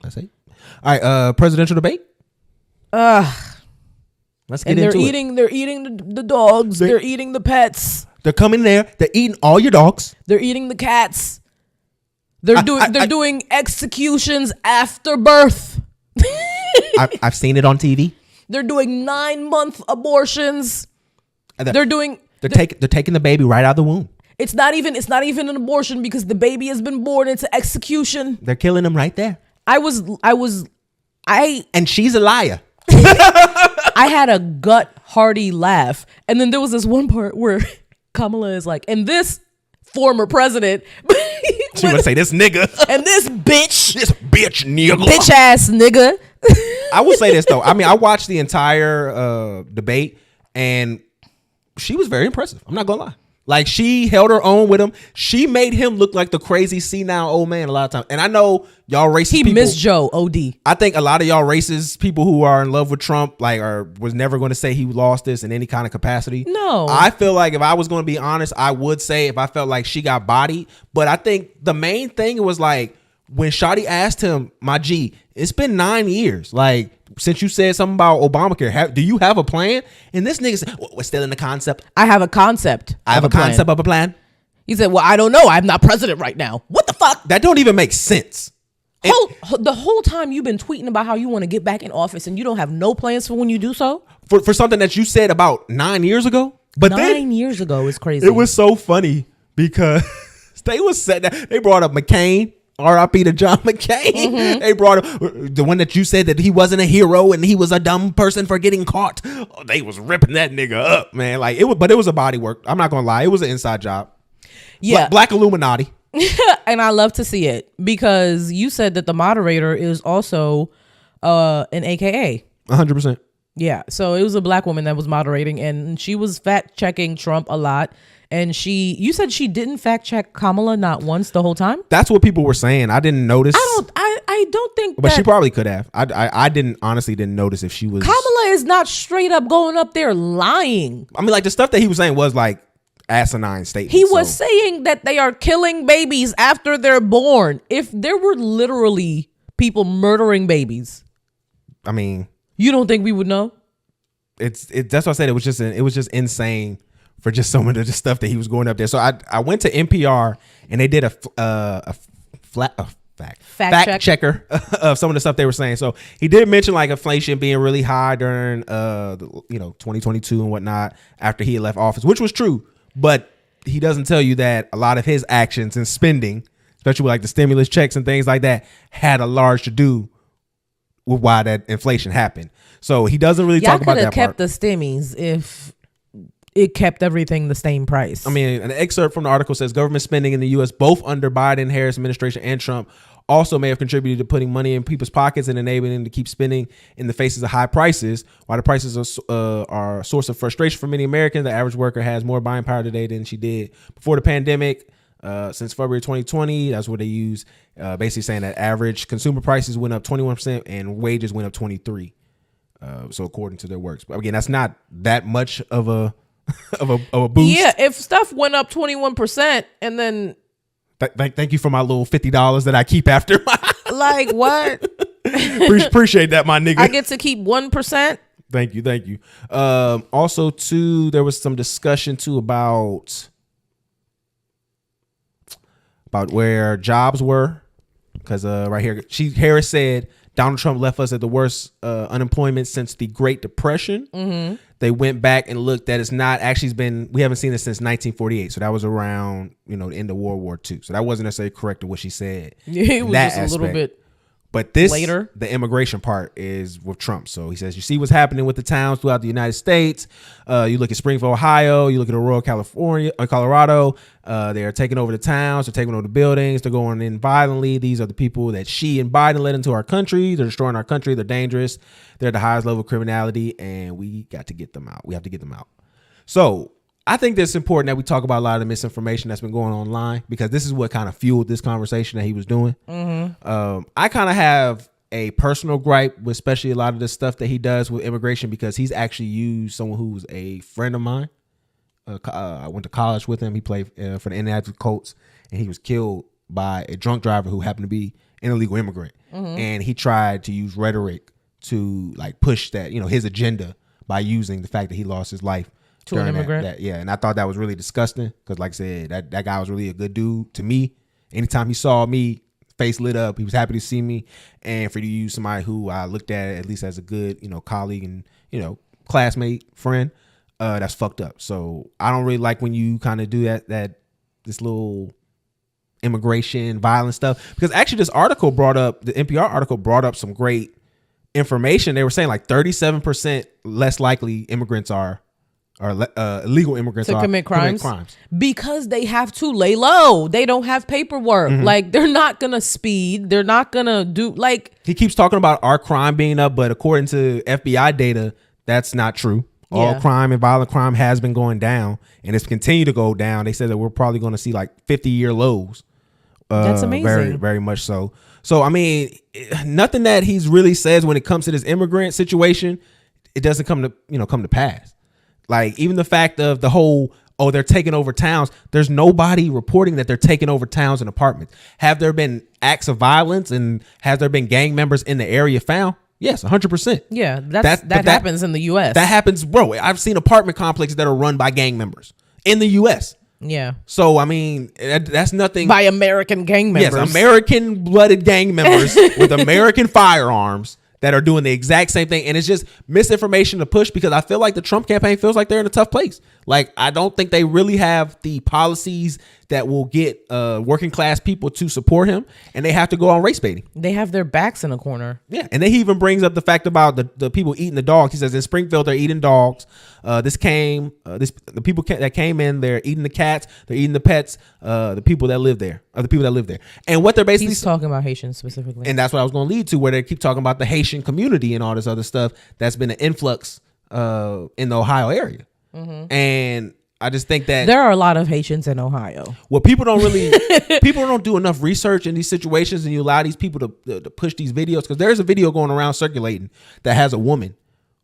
Let's see. All right, presidential debate. Let's get into it. They're eating the dogs. They're eating the pets. They're coming there. They're eating all your dogs. They're eating the cats. They're doing executions after birth. I've seen it on TV. They're doing 9-month abortions. They're taking the baby right out of the womb. It's not even an abortion because the baby has been born into execution. They're killing them right there. And she's a liar. I had a gut hearty laugh. And then there was this one part where Kamala is like, and this former president. She would say this nigga. And this bitch. This bitch nigga. Bitch ass nigga. I will say this though. I mean, I watched the entire debate and she was very impressive. I'm not gonna lie. Like, she held her own with him. She made him look like the crazy senile old man a lot of times. And I know y'all racist people. He missed Joe, OD. I think a lot of y'all racist people who are in love with Trump, like, was never going to say he lost this in any kind of capacity. No. I feel like if I was going to be honest, I would say if I felt like she got bodied. But I think the main thing was like, when Shawty asked him, my G, it's been 9 years. Like, since you said something about Obamacare, do you have a plan? And this nigga said, we're still in the concept. I have a concept. I have a concept of a plan. He said, well, I don't know. I'm not president right now. What the fuck? That don't even make sense. The whole time you've been tweeting about how you want to get back in office and you don't have no plans for when you do so? For something that you said about 9 years ago? But 9 years ago is crazy. It was so funny because they brought up McCain. R.I.P. to John McCain. Mm-hmm. They brought up the one that you said that he wasn't a hero and he was a dumb person for getting caught. Oh, they was ripping that nigga up, man. Like, it was a body work. I'm not gonna lie, it was an inside job. Yeah, Black Illuminati. And I love to see it because you said that the moderator is also an AKA. 100%. Yeah, so it was a black woman that was moderating, and she was fact checking Trump a lot. And you said she didn't fact check Kamala not once the whole time? That's what people were saying. I didn't notice. I don't think But she probably could have. I honestly didn't notice if she was. Kamala is not straight up going up there lying. I mean, like, the stuff that he was saying was like asinine statements. He was saying that they are killing babies after they're born. If there were literally people murdering babies, I mean, you don't think we would know? That's what I said. It was just insane. For just some of the stuff that he was going up there. So I went to NPR and they did a fact checker of some of the stuff they were saying. So he did mention like inflation being really high during 2022 and whatnot after he had left office, which was true. But he doesn't tell you that a lot of his actions and spending, especially with like the stimulus checks and things like that, had a large to do with why that inflation happened. So he doesn't really talk about that part. Y'all could have kept the stimmies if it kept everything the same price. I mean, an excerpt from the article says government spending in the U.S. both under Biden, Harris administration and Trump also may have contributed to putting money in people's pockets and enabling them to keep spending in the faces of high prices. While the prices are a source of frustration for many Americans, the average worker has more buying power today than she did before the pandemic. Since February 2020, that's what they use, basically saying that average consumer prices went up 21% and wages went up 23%. So according to their works, but again, that's not that much of a boost. Yeah, if stuff went up 21% and then thank you for my little $50 that I keep after. Like, what? Appreciate that, my nigga. I get to keep 1%. Thank you. Also, too, there was some discussion too about where jobs were, because right here, Harris said Donald Trump left us at the worst unemployment since the Great Depression. Mm-hmm. They went back and looked at it's not actually we haven't seen this since 1948. So that was around, the end of World War II. So that wasn't necessarily correct to what she said. It was just a little bit. But this later, the immigration part is with Trump. So he says, you see what's happening with the towns throughout the United States. You look at Springfield, Ohio. You look at Aurora, Colorado. They are taking over the towns. They're taking over the buildings. They're going in violently. These are the people that she and Biden led into our country. They're destroying our country. They're dangerous. They're at the highest level of criminality, and we got to get them out. We have to get them out. So I think that's important that we talk about a lot of the misinformation that's been going on online, because this is what kind of fueled this conversation that he was doing. Mm-hmm. I kind of have a personal gripe with especially a lot of the stuff that he does with immigration, because he's actually used someone who's a friend of mine. I went to college with him. He played for the Indianapolis Colts, and he was killed by a drunk driver who happened to be an illegal immigrant. And he tried to use rhetoric to like push that, his agenda by using the fact that he lost his life to an immigrant. And I thought that was really disgusting because, like I said, that guy was really a good dude to me. Anytime he saw me, face lit up, he was happy to see me. And for you to use somebody who I looked at least as a good, colleague and, classmate, friend, that's fucked up. So I don't really like when you kind of do this little immigration violence stuff, because actually the NPR article brought up some great information. They were saying like 37% less likely immigrants are illegal immigrants to are commit crimes because they have to lay low. They don't have paperwork. Like they're not gonna speed. They're not gonna do like. He keeps talking about our crime being up, but according to FBI data, that's not true. All crime and violent crime has been going down, and it's continued to go down. They said that we're probably going to see like 50-year lows. That's amazing. Very, very much so. So I mean, nothing that he's really says when it comes to this immigrant situation, it doesn't come to pass. Like even the fact of the whole, they're taking over towns. There's nobody reporting that they're taking over towns and apartments. Have there been acts of violence and has there been gang members in the area found? Yes, 100%. Yeah, that happens in the U.S. That happens, bro. I've seen apartment complexes that are run by gang members in the U.S. Yeah. So, I mean, that's nothing. By American gang members. Yes, American-blooded gang members with American firearms that are doing the exact same thing. And it's just misinformation to push, because I feel like the Trump campaign feels like they're in a tough place. Like, I don't think they really have the policies that will get working class people to support him. And they have to go on race baiting. They have their backs in a corner. Yeah. And then he even brings up the fact about the people eating the dogs. He says in Springfield, they're eating dogs. The people that came in, they're eating the cats, they're eating the pets, the people that live there. And what they're basically... He's talking about Haitians specifically. And that's what I was going to lead to, where they keep talking about the Haitian community and all this other stuff that's been an influx in the Ohio area. And I just think that there are a lot of Haitians in Ohio. Well, people don't do enough research in these situations, and you allow these people to push these videos, because there's a video going around circulating that has a woman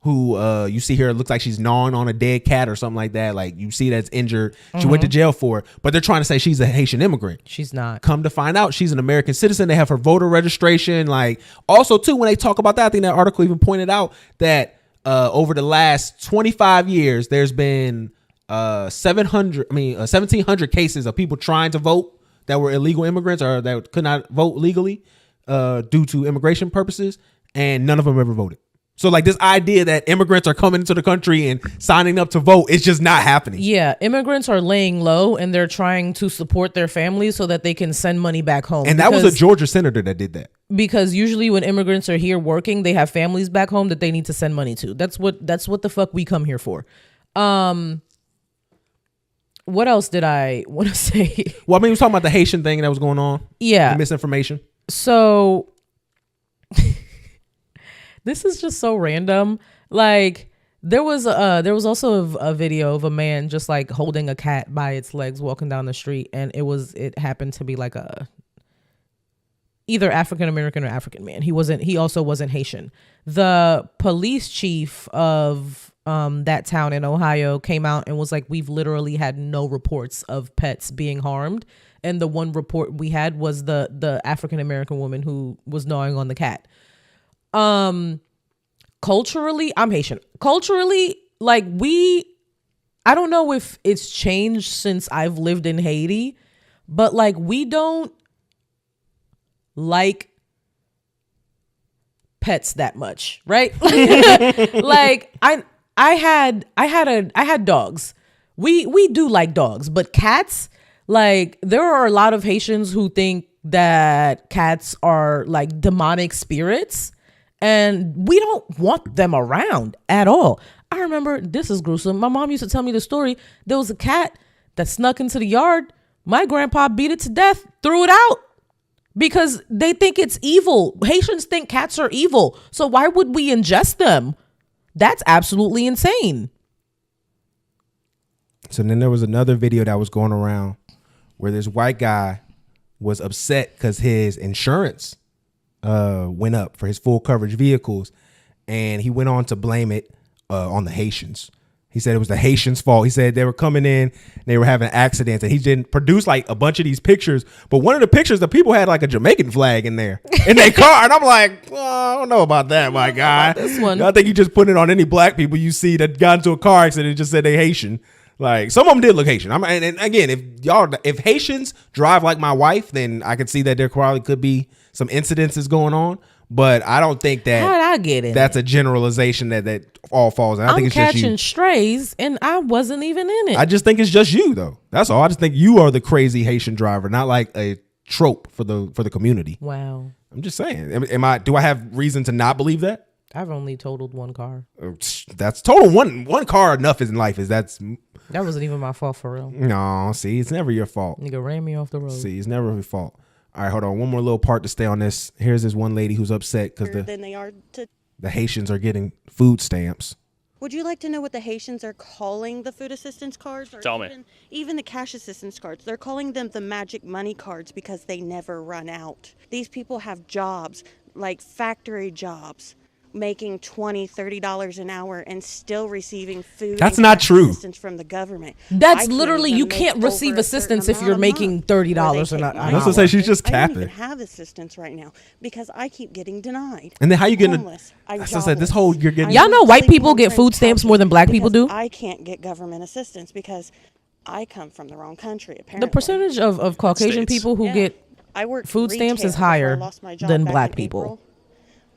who you see here, it looks like she's gnawing on a dead cat or something like that. Like you see that's injured. She went to jail for it, but they're trying to say she's a Haitian immigrant. She's not. Come to find out, she's an American citizen. They have her voter registration. Like also too, when they talk about that, I think that article even pointed out that over the last 25 years, there's been 1,700 cases of people trying to vote that were illegal immigrants or that could not vote legally due to immigration purposes, and none of them ever voted. So like this idea that immigrants are coming into the country and signing up to vote, it's just not happening. Yeah, immigrants are laying low and they're trying to support their families so that they can send money back home. And that was a Georgia senator that did that. Because usually when immigrants are here working, they have families back home that they need to send money to. That's what the fuck we come here for. What else did I want to say? Well, I mean, we were talking about the Haitian thing that was going on. Yeah. The misinformation. So this is just so random. Like there was also a video of a man just like holding a cat by its legs walking down the street, and it happened to be like either African American or African man. He also wasn't Haitian. The police chief of that town in Ohio came out and was like, we've literally had no reports of pets being harmed, and the one report we had was the African American woman who was gnawing on the cat. Culturally, I'm Haitian. Culturally, like I don't know if it's changed since I've lived in Haiti, but like we don't like pets that much, right? Like I had dogs. We do like dogs, but cats, like there are a lot of Haitians who think that cats are like demonic spirits, and we don't want them around at all. I remember, this is gruesome. My mom used to tell me the story. There was a cat that snuck into the yard. My grandpa beat it to death, threw it out because they think it's evil. Haitians think cats are evil. So why would we ingest them? That's absolutely insane. So then there was another video that was going around where this white guy was upset because his insurance went up for his full coverage vehicles, and he went on to blame it on the Haitians. He said it was the Haitians' fault. He said they were coming in, they were having accidents, and he didn't produce like a bunch of these pictures. But one of the pictures, the people had like a Jamaican flag in there in their car, and I'm like, well, I don't know about that, my guy. This one. I think you just put it on any black people you see that got into a car accident and just said they Haitian. Like some of them did look Haitian. And again, if Haitians drive like my wife, then I could see that there probably could be some incidences going on. But I don't think that how'd I get in that's a generalization that all falls in. I think it's just you. I'm catching strays and I wasn't even in it. I just think it's just you though. That's all. I just think you are the crazy Haitian driver, not like a trope for the community. Wow. I'm just saying. Do I have reason to not believe that? I've only totaled one car. That's total one car enough in life. That wasn't even my fault for real. No, see, it's never your fault. Nigga ran me off the road. See, it's never your fault. All right, hold on. One more little part to stay on this. Here's this one lady who's upset because the Haitians are getting food stamps. Would you like to know what the Haitians are calling the food assistance cards? Or Tell me. Even the cash assistance cards. They're calling them the magic money cards because they never run out. These people have jobs, like factory jobs, making $20, $30 an hour and still receiving food. That's not true. Assistance from the government. That's literally, you can't receive assistance if you're making $30 an hour. I was gonna say she's just capping. I don't even have assistance right now because I keep getting denied. And then how you getting? Homeless. I said this whole you're getting. Y'all know white people get food stamps more than black people do? I can't get government assistance because I come from the wrong country. Apparently, The percentage of Caucasian States. people who get I worked food stamps retail is before I higher lost my job than back black in people. April.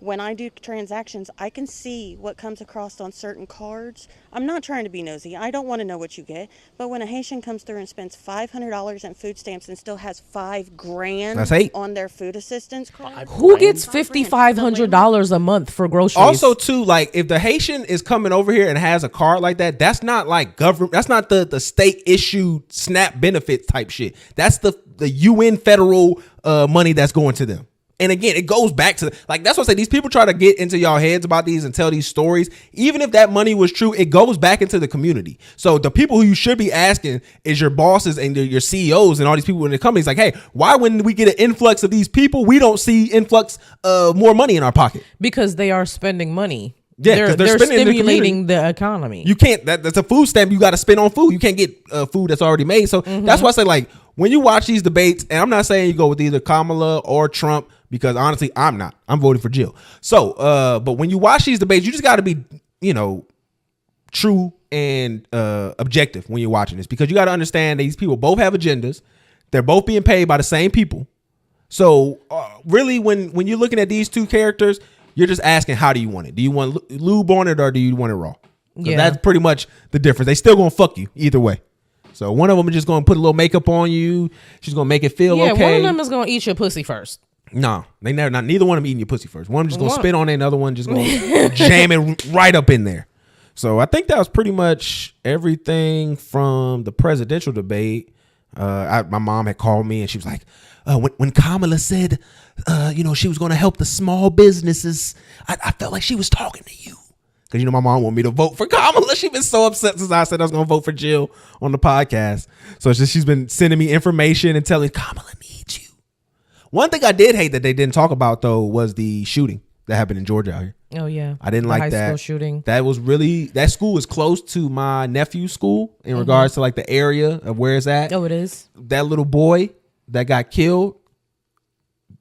When I do transactions, I can see what comes across on certain cards. I'm not trying to be nosy. I don't want to know what you get. But when a Haitian comes through and spends $500 in food stamps and still has $5,000 That's hate. on their food assistance card, Who gets $5,500 a month for groceries? Also, too, like if the Haitian is coming over here and has a card like that, that's not like government. That's not the state issued SNAP benefits type shit. That's the UN federal money that's going to them. And again, it goes back to like that's what I say. These people try to get into y'all heads about these and tell these stories. Even if that money was true, it goes back into the community. So the people who you should be asking is your bosses and your CEOs and all these people in the companies. Like, hey, why when we get an influx of these people, we don't see influx of more money in our pocket? Because they are spending money. Yeah, they're spending stimulating the economy. You can't. That's a food stamp. You got to spend on food. You can't get food that's already made. So that's why I say like when you watch these debates, and I'm not saying you go with either Kamala or Trump. Because honestly, I'm not. I'm voting for Jill. So, but when you watch these debates, you just got to be, true and objective when you're watching this. Because you got to understand that these people both have agendas. They're both being paid by the same people. So, really, when you're looking at these two characters, you're just asking, how do you want it? Do you want lube on it or do you want it raw? Yeah. That's pretty much the difference. They still going to fuck you either way. So, one of them is just going to put a little makeup on you. She's going to make it feel okay. One of them is going to eat your pussy first. No, they never. Not neither one of them eating your pussy first. One of them just gonna spit on it. Another one just gonna jam it right up in there. So I think that was pretty much everything from the presidential debate. My mom had called me and she was like, when Kamala said, she was gonna help the small businesses, I felt like she was talking to you. Because my mom wanted me to vote for Kamala. She's been so upset since I said I was gonna vote for Jill on the podcast. So she's been sending me information and telling Kamala needs you. One thing I did hate that they didn't talk about though was the shooting that happened in Georgia out here. Oh yeah, I didn't like that high school shooting. That was really that school is close to my nephew's school in regards to like the area of where it's at. Oh, it is. That little boy that got killed.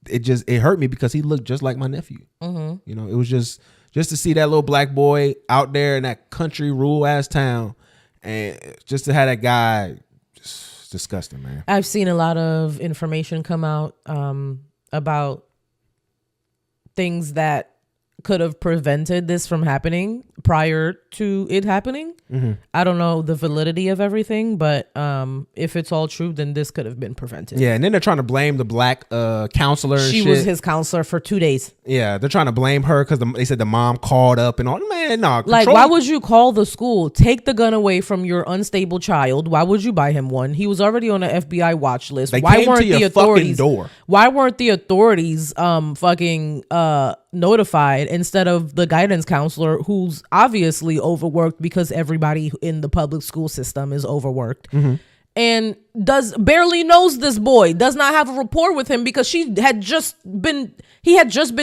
It hurt me because he looked just like my nephew. Mm-hmm. It was just to see that little black boy out there in that country rural ass town, and just to have that guy. Disgusting, man. I've seen a lot of information come out about things that could have prevented this from happening prior to it happening. Mm-hmm. I don't know the validity of everything, but if it's all true, then this could have been prevented. Yeah, and then they're trying to blame the black counselor. She was his counselor for 2 days. Yeah, they're trying to blame her because they said the mom called up and all. Man, no. Like, why would you call the school? Take the gun away from your unstable child. Why would you buy him one? He was already on the FBI watch list. Why weren't the authorities door? Why weren't the authorities notified instead of the guidance counselor, who's obviously overworked because everybody in the public school system is overworked, and barely knows this boy, does not have a rapport with him because he had just been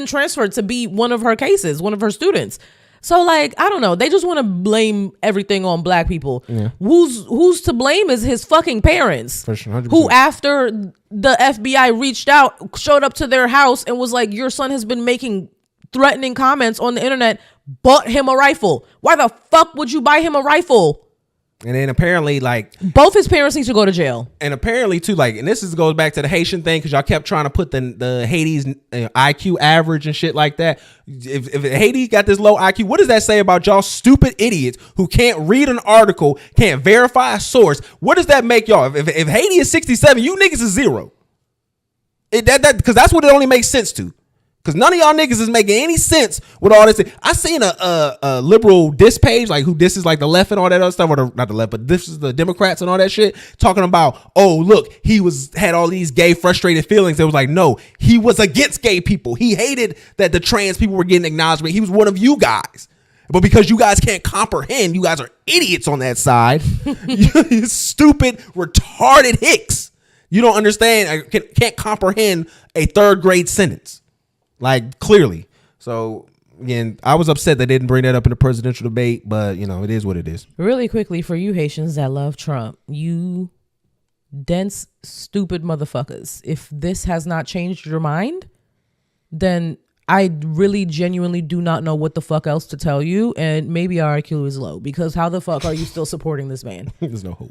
transferred to be one of her cases, one of her students. So like, I don't know. They just want to blame everything on black people. Yeah. Who's to blame is his fucking parents. For sure, 100%. Who, after the FBI reached out, showed up to their house and was like, your son has been making threatening comments on the internet, bought him a rifle. Why the fuck would you buy him a rifle? And then apparently, like, both his parents need to go to jail. And apparently too, like, and goes back to the Haitian thing, because y'all kept trying to put the Haiti's IQ average and shit like that. If Haiti got this low IQ, what does that say about y'all stupid idiots who can't read an article, can't verify a source? What does that make y'all? If Haiti is 67, you niggas is 0. Because that's what it only makes sense to. Because none of y'all niggas is making any sense with all this. I seen a liberal diss page, like, who disses like the left and all that other stuff, or not the left, but this is the Democrats and all that shit, talking about, oh, look, he had all these gay frustrated feelings. It was like, no, he was against gay people. He hated that the trans people were getting acknowledgement. He was one of you guys. But because you guys can't comprehend, you guys are idiots on that side. You stupid, retarded hicks. You don't understand, can't comprehend a 3rd grade sentence. Like, clearly. So, again, I was upset they didn't bring that up in the presidential debate, but, you know, it is what it is. Really quickly, for you Haitians that love Trump, you dense, stupid motherfuckers, if this has not changed your mind, then I really genuinely do not know what the fuck else to tell you, and maybe our IQ is low, because how the fuck are you still supporting this man? There's no hope.